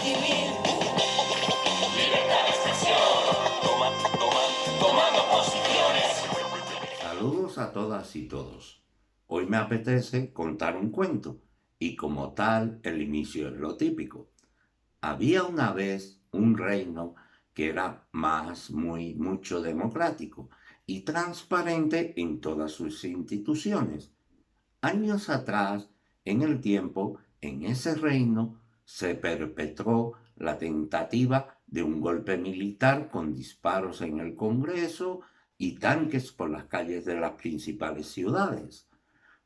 civil. Libertad de expresión. Tomando posiciones. Saludos a todas y todos. Hoy me apetece contar un cuento y como tal el inicio es lo típico. Había una vez un reino que era mucho democrático y transparente en todas sus instituciones. Años atrás, en el tiempo, en ese reino se perpetró la tentativa de un golpe militar con disparos en el Congreso y tanques por las calles de las principales ciudades.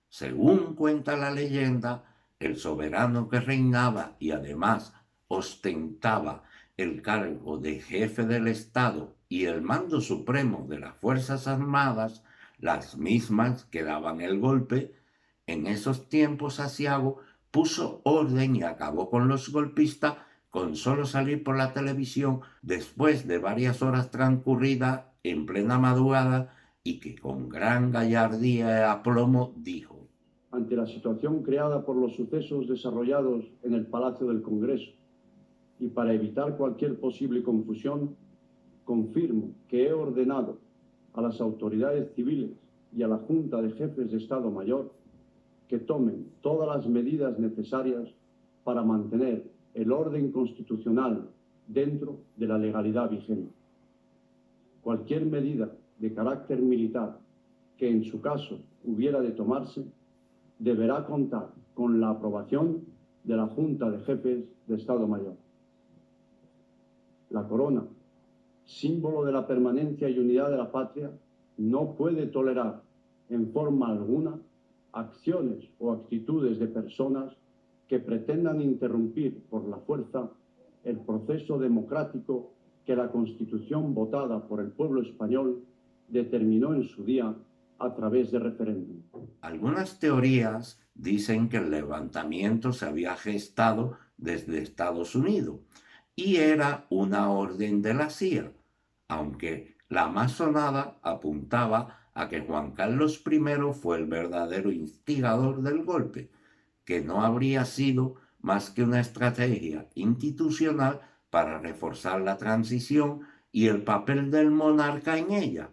Según cuenta la leyenda, el soberano que reinaba y además ostentaba el cargo de jefe del Estado y el mando supremo de las Fuerzas Armadas, las mismas que daban el golpe, en esos tiempos Asiago puso orden y acabó con los golpistas con solo salir por la televisión después de varias horas transcurridas en plena madrugada y que con gran gallardía y aplomo dijo: ante la situación creada por los sucesos desarrollados en el Palacio del Congreso y para evitar cualquier posible confusión, confirmo que he ordenado a las autoridades civiles y a la Junta de Jefes de Estado Mayor que tomen todas las medidas necesarias para mantener el orden constitucional dentro de la legalidad vigente. Cualquier medida de carácter militar que en su caso hubiera de tomarse deberá contar con la aprobación de la Junta de Jefes de Estado Mayor. La corona, símbolo de la permanencia y unidad de la patria, no puede tolerar en forma alguna acciones o actitudes de personas que pretendan interrumpir por la fuerza el proceso democrático que la Constitución votada por el pueblo español determinó en su día a través de referéndum. Algunas teorías dicen que el levantamiento se había gestado desde Estados Unidos y era una orden de la CIA, aunque la más sonada apuntaba a que Juan Carlos I fue el verdadero instigador del golpe, que no habría sido más que una estrategia institucional para reforzar la transición y el papel del monarca en ella.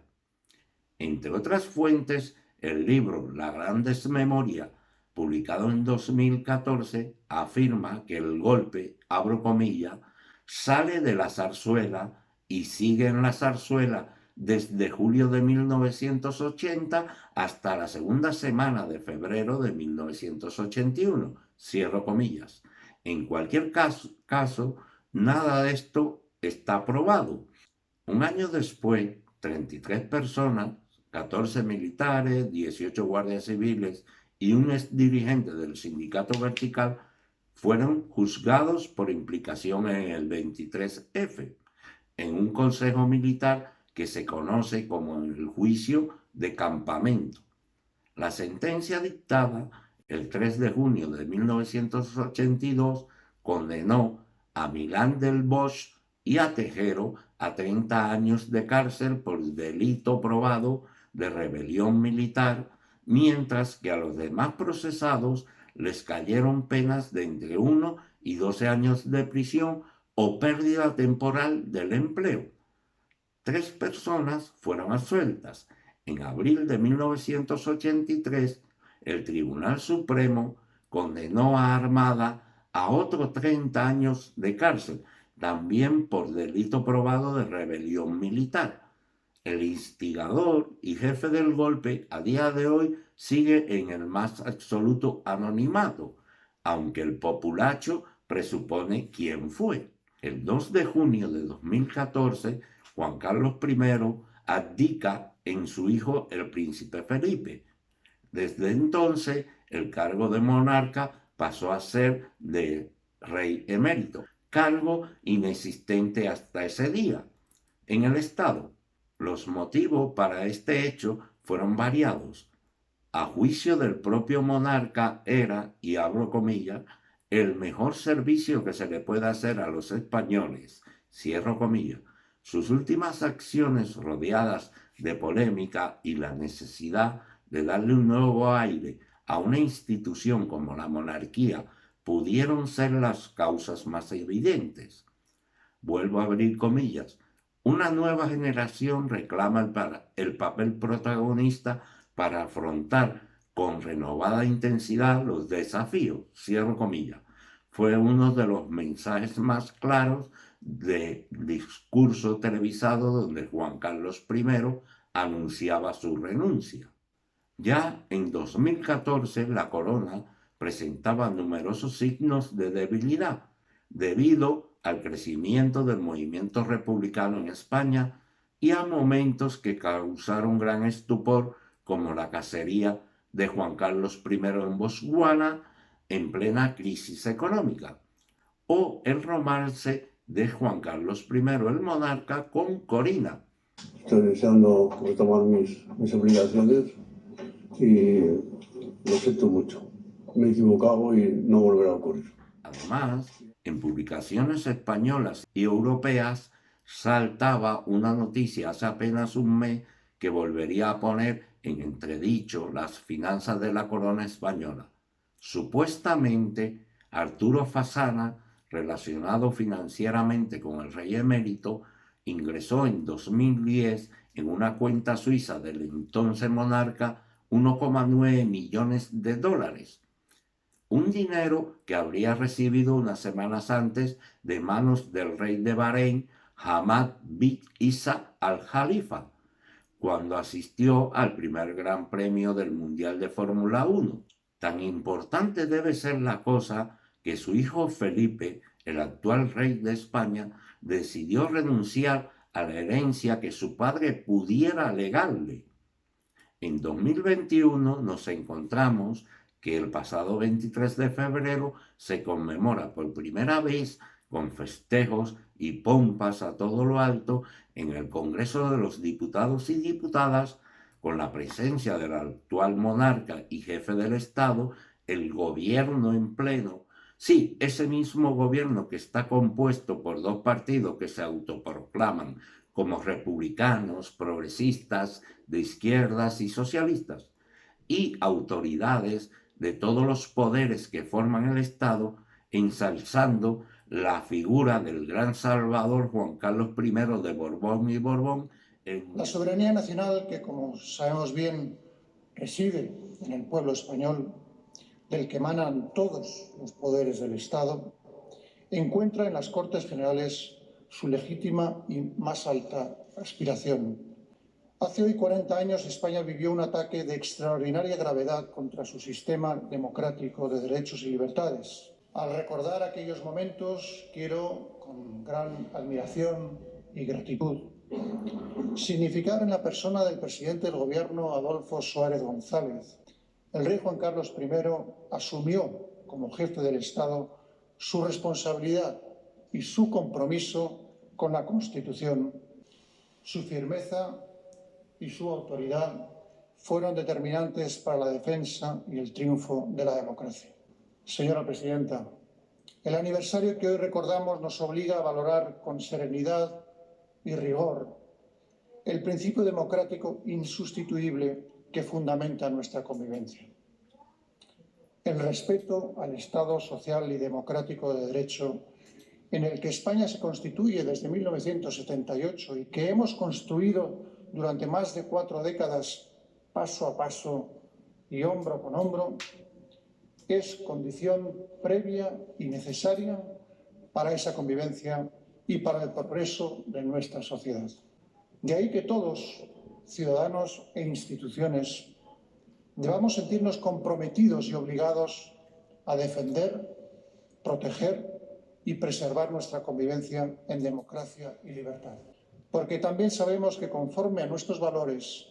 Entre otras fuentes, el libro La Gran Desmemoria, publicado en 2014, afirma que el golpe, abro comillas, sale de la zarzuela y sigue en la zarzuela desde julio de 1980 hasta la segunda semana de febrero de 1981, cierro comillas. En cualquier caso, nada de esto está probado. Un año después, 33 personas, 14 militares, 18 guardias civiles y un exdirigente del sindicato vertical fueron juzgados por implicación en el 23F, en un consejo militar que se conoce como el juicio de campamento. La sentencia dictada el 3 de junio de 1982 condenó a Milán del Bosch y a Tejero a 30 años de cárcel por delito probado de rebelión militar, mientras que a los demás procesados les cayeron penas de entre 1 y 12 años de prisión o pérdida temporal del empleo. 3 personas fueron absueltas. En abril de 1983, el Tribunal Supremo condenó a Armada a otros 30 años de cárcel, también por delito probado de rebelión militar. El instigador y jefe del golpe a día de hoy sigue en el más absoluto anonimato, aunque el populacho presupone quién fue. El 2 de junio de 2014, Juan Carlos I abdica en su hijo el príncipe Felipe. Desde entonces, el cargo de monarca pasó a ser de rey emérito, cargo inexistente hasta ese día. En el Estado, los motivos para este hecho fueron variados. A juicio del propio monarca era, y abro comillas, el mejor servicio que se le puede hacer a los españoles, cierro comillas. Sus últimas acciones rodeadas de polémica y la necesidad de darle un nuevo aire a una institución como la monarquía pudieron ser las causas más evidentes. Vuelvo a abrir comillas. Una nueva generación reclama el papel protagonista para afrontar con renovada intensidad los desafíos. Cierro comillas. Fue uno de los mensajes más claros del discurso televisado donde Juan Carlos I anunciaba su renuncia. Ya en 2014 la corona presentaba numerosos signos de debilidad debido al crecimiento del movimiento republicano en España y a momentos que causaron gran estupor como la cacería de Juan Carlos I en Botswana en plena crisis económica o el romance de Juan Carlos I el monarca con Corina. Estoy deseando retomar mis obligaciones y lo siento mucho. Me he equivocado y no volverá a ocurrir. Además, en publicaciones españolas y europeas saltaba una noticia hace apenas un mes que volvería a poner en entredicho las finanzas de la corona española. Supuestamente, Arturo Fasana, relacionado financieramente con el rey emérito, ingresó en 2010 en una cuenta suiza del entonces monarca 1,9 millones de dólares. Un dinero que habría recibido unas semanas antes de manos del rey de Bahrein, Hamad bin Isa Al Khalifa, cuando asistió al primer Gran Premio del Mundial de Fórmula 1. Tan importante debe ser la cosa que su hijo Felipe, el actual rey de España, decidió renunciar a la herencia que su padre pudiera legarle. En 2021 nos encontramos que el pasado 23 de febrero se conmemora por primera vez con festejos y pompas a todo lo alto en el Congreso de los Diputados y Diputadas, con la presencia del actual monarca y jefe del Estado, el gobierno en pleno. Sí, ese mismo gobierno que está compuesto por dos partidos que se autoproclaman como republicanos, progresistas, de izquierdas y socialistas, y autoridades de todos los poderes que forman el Estado, ensalzando la figura del gran Salvador Juan Carlos I de Borbón y Borbón. La soberanía nacional, que como sabemos bien reside en el pueblo español, del que emanan todos los poderes del Estado, encuentra en las Cortes Generales su legítima y más alta aspiración. Hace hoy 40 años España vivió un ataque de extraordinaria gravedad contra su sistema democrático de derechos y libertades. Al recordar aquellos momentos, quiero, con gran admiración y gratitud, significar en la persona del presidente del Gobierno, Adolfo Suárez González, el rey Juan Carlos I asumió como jefe del Estado su responsabilidad y su compromiso con la Constitución. Su firmeza y su autoridad fueron determinantes para la defensa y el triunfo de la democracia. Señora Presidenta, el aniversario que hoy recordamos nos obliga a valorar con serenidad y rigor el principio democrático insustituible que fundamenta nuestra convivencia. El respeto al Estado social y democrático de derecho en el que España se constituye desde 1978 y que hemos construido durante más de 4 décadas, paso a paso y hombro con hombro, es condición previa y necesaria para esa convivencia y para el progreso de nuestra sociedad. De ahí que todos, ciudadanos e instituciones, debamos sentirnos comprometidos y obligados a defender, proteger y preservar nuestra convivencia en democracia y libertad. Porque también sabemos que, conforme a nuestros valores,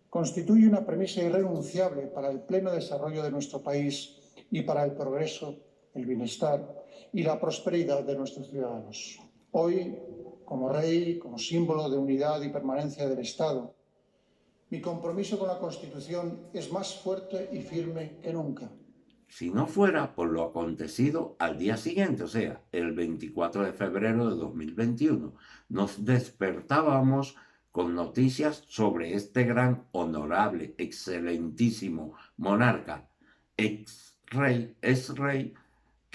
constituye una premisa irrenunciable para el pleno desarrollo de nuestro país y para el progreso, el bienestar y la prosperidad de nuestros ciudadanos. Hoy, como rey, como símbolo de unidad y permanencia del Estado, mi compromiso con la Constitución es más fuerte y firme que nunca. Si no fuera por lo acontecido al día siguiente, o sea, el 24 de febrero de 2021, nos despertábamos con noticias sobre este gran, honorable, excelentísimo monarca, ex rey,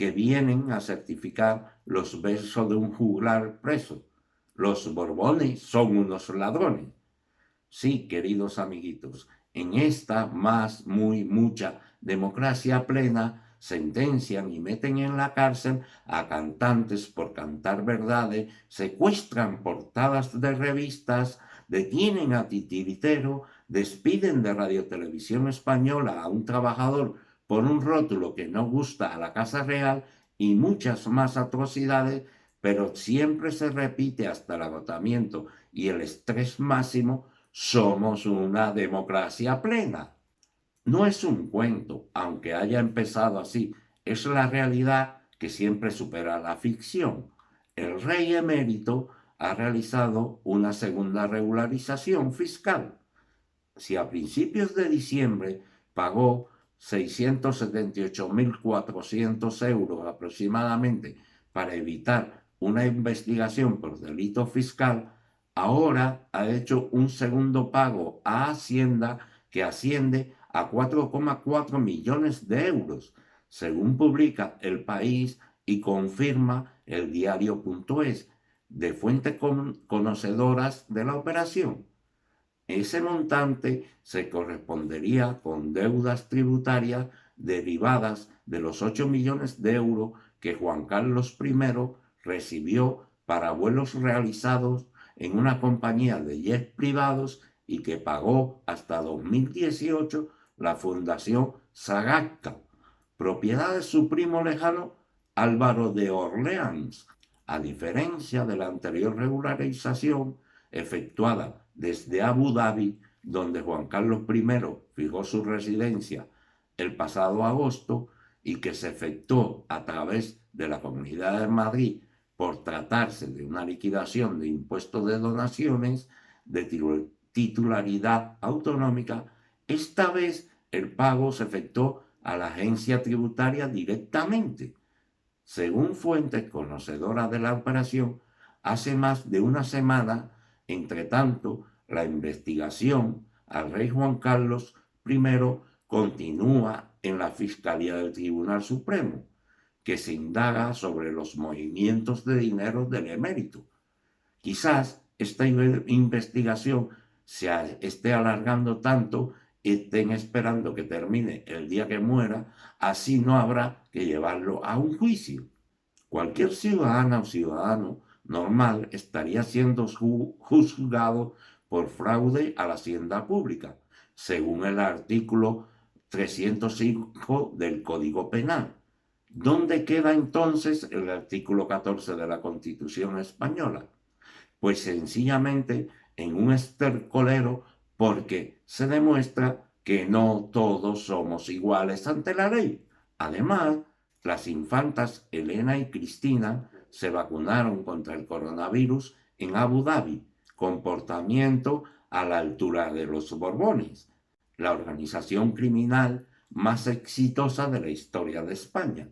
que vienen a certificar los versos de un juglar preso. Los Borbones son unos ladrones. Sí, queridos amiguitos, en esta mucha democracia plena, sentencian y meten en la cárcel a cantantes por cantar verdades, secuestran portadas de revistas, detienen a titiritero, despiden de Radiotelevisión Española a un trabajador por un rótulo que no gusta a la Casa Real y muchas más atrocidades, pero siempre se repite hasta el agotamiento y el estrés máximo. Somos una democracia plena. No es un cuento, aunque haya empezado así, es la realidad que siempre supera la ficción. El rey emérito ha realizado una segunda regularización fiscal. Si a principios de diciembre pagó 678.400 euros aproximadamente para evitar una investigación por delito fiscal, ahora ha hecho un segundo pago a Hacienda que asciende a 4,4 millones de euros, según publica El País y confirma el diario.es, de fuentes conocedoras de la operación. Ese montante se correspondería con deudas tributarias derivadas de los 8 millones de euros que Juan Carlos I recibió para vuelos realizados en una compañía de jets privados y que pagó hasta 2018 la Fundación Sagasta, propiedad de su primo lejano Álvaro de Orleans. A diferencia de la anterior regularización efectuada desde Abu Dhabi, donde Juan Carlos I fijó su residencia el pasado agosto y que se efectuó a través de la Comunidad de Madrid por tratarse de una liquidación de impuestos de donaciones de titularidad autonómica, esta vez el pago se efectuó a la agencia tributaria directamente. Según fuentes conocedoras de la operación, hace más de una semana, entre tanto, la investigación al rey Juan Carlos I continúa en la Fiscalía del Tribunal Supremo, que se indaga sobre los movimientos de dinero del emérito. Quizás esta investigación se esté alargando tanto y estén esperando que termine el día que muera, así no habrá que llevarlo a un juicio. Cualquier ciudadana o ciudadano normal estaría siendo juzgado por fraude a la hacienda pública, según el artículo 305 del Código Penal. ¿Dónde queda entonces el artículo 14 de la Constitución española? Pues sencillamente en un estercolero, porque se demuestra que no todos somos iguales ante la ley. Además, las infantas Elena y Cristina se vacunaron contra el coronavirus en Abu Dhabi, comportamiento a la altura de los Borbones, la organización criminal más exitosa de la historia de España.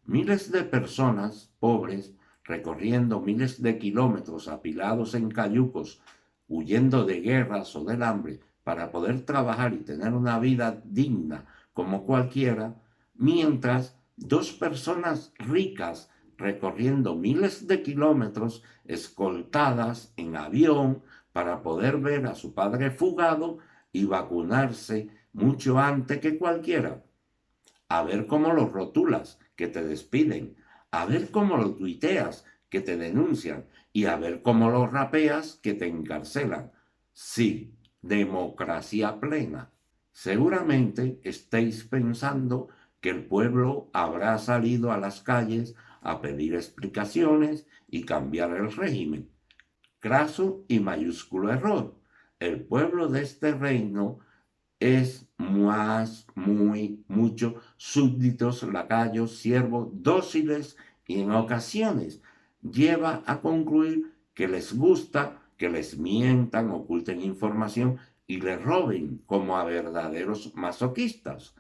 Miles de personas pobres recorriendo miles de kilómetros apilados en cayucos, huyendo de guerras o del hambre para poder trabajar y tener una vida digna como cualquiera, mientras dos personas ricas recorriendo miles de kilómetros escoltadas en avión para poder ver a su padre fugado y vacunarse mucho antes que cualquiera. A ver cómo los rotulas, que te despiden, a ver cómo lo tuiteas, que te denuncian, y a ver cómo lo rapeas, que te encarcelan. Sí, democracia plena. Seguramente estéis pensando que el pueblo habrá salido a las calles a pedir explicaciones y cambiar el régimen. Craso y mayúsculo error. El pueblo de este reino es mucho súbditos, lacayos, siervos, dóciles y en ocasiones lleva a concluir que les gusta que les mientan, oculten información y les roben como a verdaderos masoquistas.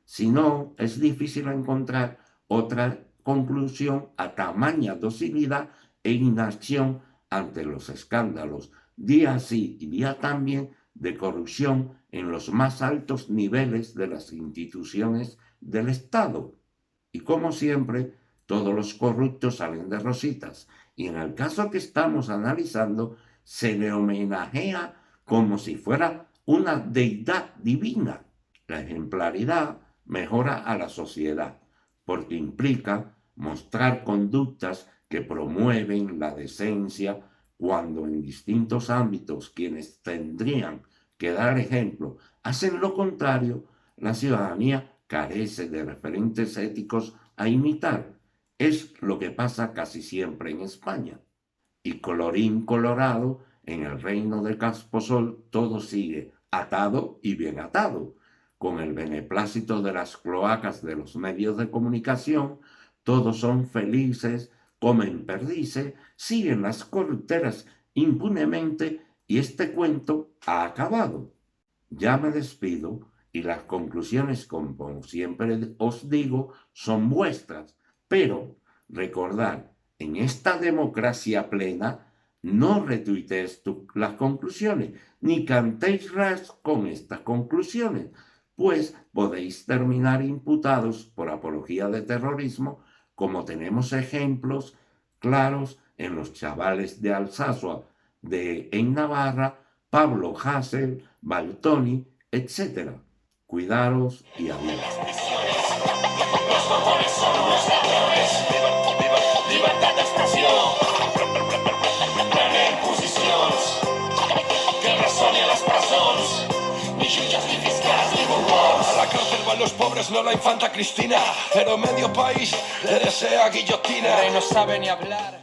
Si no, es difícil encontrar otra conclusión a tamaña docilidad e inacción ante los escándalos, día sí y día también, de corrupción en los más altos niveles de las instituciones del Estado. Y como siempre, todos los corruptos salen de rositas. Y en el caso que estamos analizando, se le homenajea como si fuera una deidad divina. La ejemplaridad mejora a la sociedad porque implica mostrar conductas que promueven la decencia cuando en distintos ámbitos quienes tendrían que dar ejemplo hacen lo contrario. La ciudadanía carece de referentes éticos a imitar. Es lo que pasa casi siempre en España. Y colorín colorado, en el reino de Casposol todo sigue atado y bien atado. Con el beneplácito de las cloacas de los medios de comunicación, todos son felices, comen perdices, siguen las corruptelas impunemente y este cuento ha acabado. Ya me despido y las conclusiones, como siempre os digo, son vuestras, pero recordad, en esta democracia plena, no retuitees las conclusiones, ni cantéis ras con estas conclusiones, pues podéis terminar imputados por apología de terrorismo, como tenemos ejemplos claros en los chavales de Alsasua en Navarra, Pablo Hasél, Valtoni, etc. Cuidaros y adiós. Los bombones son unos ladrones. Libertad de expresión. Prenen posicions. Que resoni a les presons. Ni jutges, ni fiscals, ni borbons. A la cárcel van los pobres, no la infanta Cristina. Pero medio país le desea guillotina. El rey no sabe ni hablar.